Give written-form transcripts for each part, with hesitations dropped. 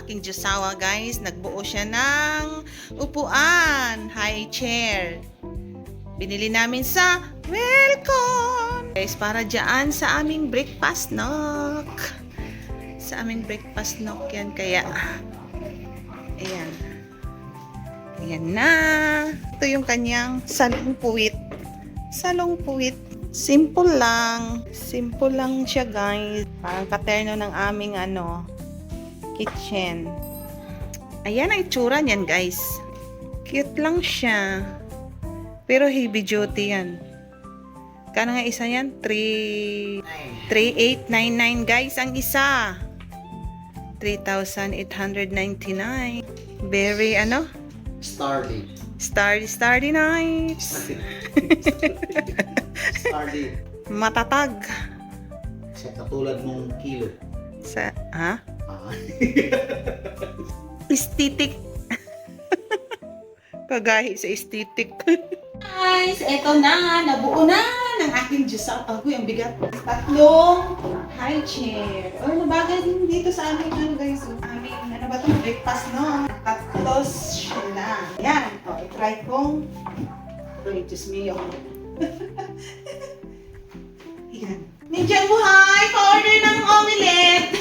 aking Diyosawa, guys. Nagbuo siya ng upuan, high chair. Binili namin sa Welcome! Guys, para dyan sa aming breakfast nook. Sa aming breakfast nook yan. Kaya, ayan. Ayan na. Ito yung kanyang salong puwit. Salong puwit. Simple lang. Simple lang siya, guys. Parang katerno ng aming kitchen. Ayan ang itsura niyan, guys. Cute lang siya. Pero heavy duty yan. Kano nga isa yan? 3,899 guys ang isa. 3,899. Very Starry nights. Starry. Matatag. Sa katulad mong kilo. Aesthetic. Kagahi sa aesthetic. Guys, eto na. Nabuo na ng aking Diyosawa. Ang bigat. Tatlong high chair. Nabagay din dito sa aming guys. Aming, breakfast, no? Tapos siya lang. Yan. I-try kong. Diyos mio. Yan. Ninja buhay! Pa-order ng omelette!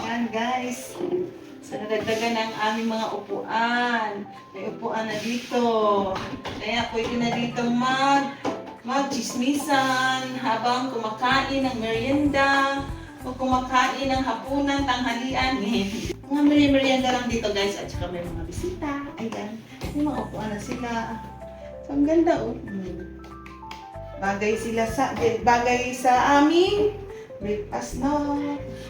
Yan, guys. So, nadagdagan ng aming mga upuan. May upuan na dito. Kaya pwede na dito mag-chismisan habang kumakain ng merienda o kumakain ng hapunan, tanghalian. Mga merienda lang dito, guys. At saka may mga bisita. Ayan. May mga upuan na sila. So, ang ganda, oh. Bagay sa aming breakfast, no?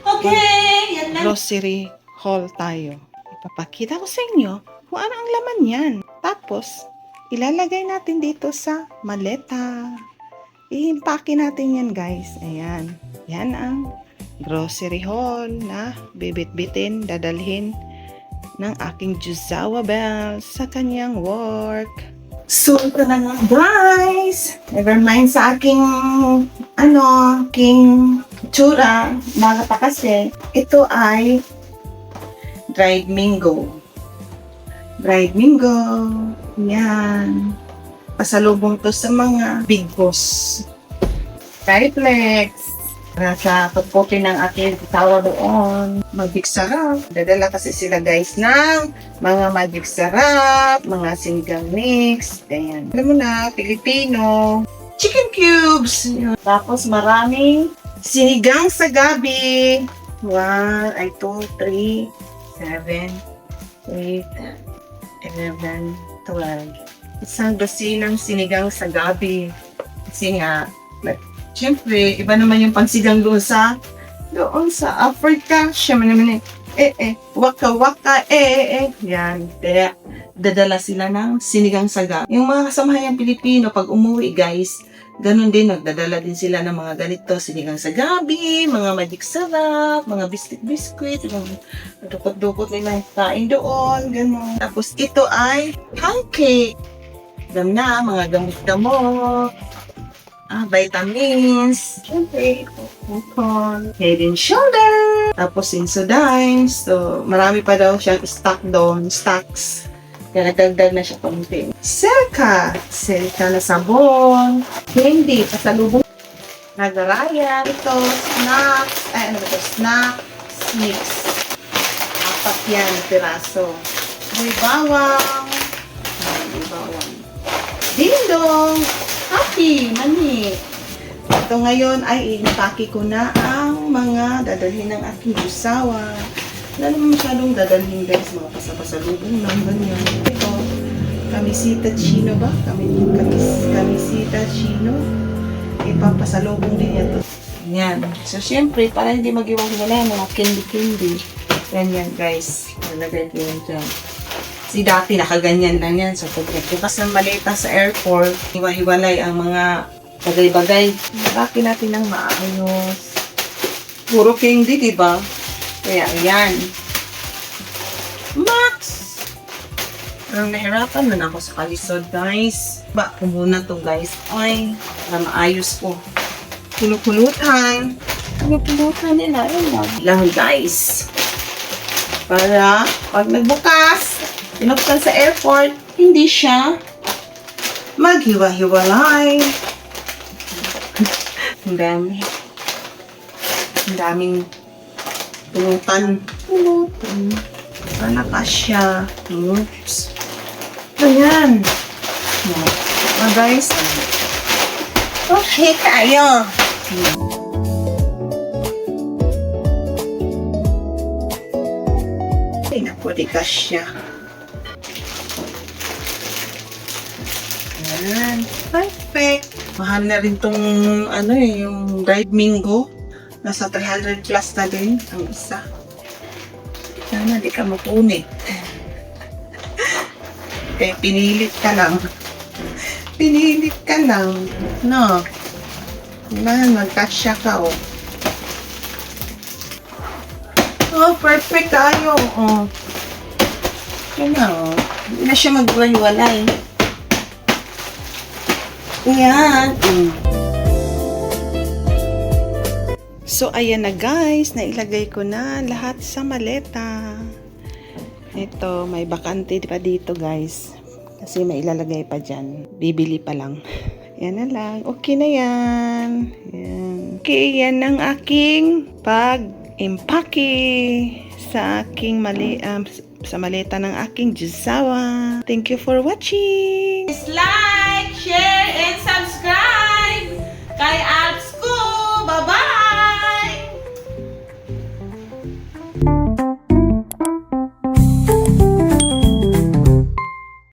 Okay! Yan lang. Grocery haul tayo. Ipapakita ko sa inyo kung ano ang laman yan. Tapos, ilalagay natin dito sa maleta. Ihimpake natin yan, guys. Ayan. Yan ang grocery haul na bibit-bitin, dadalhin ng aking Diyosawa Belle sa kanyang work. So, ito na nga, guys. Never mind sa aking king tsura. Baga pa kasi. Ito ay dried mango. Dried mango. Yan. Pasalubong to sa mga big boss. Triplex. Nasa tupukin ng aking tawa doon. Magic sarap. Dadala kasi sila, guys, ng mga magic sarap, mga sinigang mix. Ayan. Alam mo na, Pilipino. Chicken cubes. Tapos maraming sinigang sa gabi. 1, 2, 3, 7, 8, 11, 12. Isang dosinang sinigang sa gabi. Kasi nga, siyempre, iba naman yung pangsigang doon sa Africa. Siya naman waka, yan. Kaya, dadala sila ng sinigang sa gabi. Yung mga kasamahayang Pilipino, pag umuwi, guys, ganun din, nagdadala din sila ng mga ganito, sinigang sa gabi, mga magic sarap, mga biscuit, mga dukot-dukot nila kain doon, ganun. Tapos ito ay pancake. Alam na, mga gamot-gamot, vitamins, syempre, head and shoulder, tapos Sensodyne. So, marami pa daw siyang stock doon, stocks. Kaya nagdagdag na siya konti. Selka na sabon, candy, pasalubong. Nagaraya, ito, snacks, snacks mix. 4 yan, piraso. May bawang. Dindong, happy, mani. Ito ngayon ay inipaki ko na ang mga dadalhin ng aking Diyosawa. Wala naman masyadong dadalhin, guys, mga pasapasalubong lang ganyan. Ito, kamisita chino ba? Kamisita chino. Ipapasalubong din yan to. Yan. So, syempre, para hindi mag-iwag-wala yung mga candy-candy. Ganyan, guys. Nalagay ko yan dyan. Si dati, nakaganyan lang yan. So, pag bukas ng maleta sa airport, hiwa-hiwalay ang mga bagay-bagay. Bakit natin ng maayos. Puro candy, diba? Kaya, ayan. Max! Ang nahirapan man ako sa kalisod, guys. Ba, kumuna to, guys. Ay, para maayos ko. Kulukulutan. Kulukulutan nila. Lang, guys. Para pag nagbukas, pinuksan sa airport, hindi siya maghiwa-hiwalay. Ang dami. Ang daming pulutan. Para kasya. Oops. Ayan. Guys. Okay tayo. Ay, naku, di kasya. Ayan. Perfect. Mahal na rin tong, yung dried mango. Nasa 300 plus na din ang isa. Sana di ka mapunit. Kaya pinilit ka lang. Pinilit ka lang. No. Magkasya ka, oh. Oh, perfect tayo. Oh. Yan na, oh. Hindi na siya magwalay-walay. Yan. So, ayan na guys. Nailagay ko na lahat sa maleta. Ito, may bakante pa dito guys. Kasi may ilalagay pa dyan. Bibili pa lang. Yan na lang. Okay na yan. Yan. Okay, yan ang aking pag-impake sa aking sa maleta ng aking Jusawa. Thank you for watching. Slide!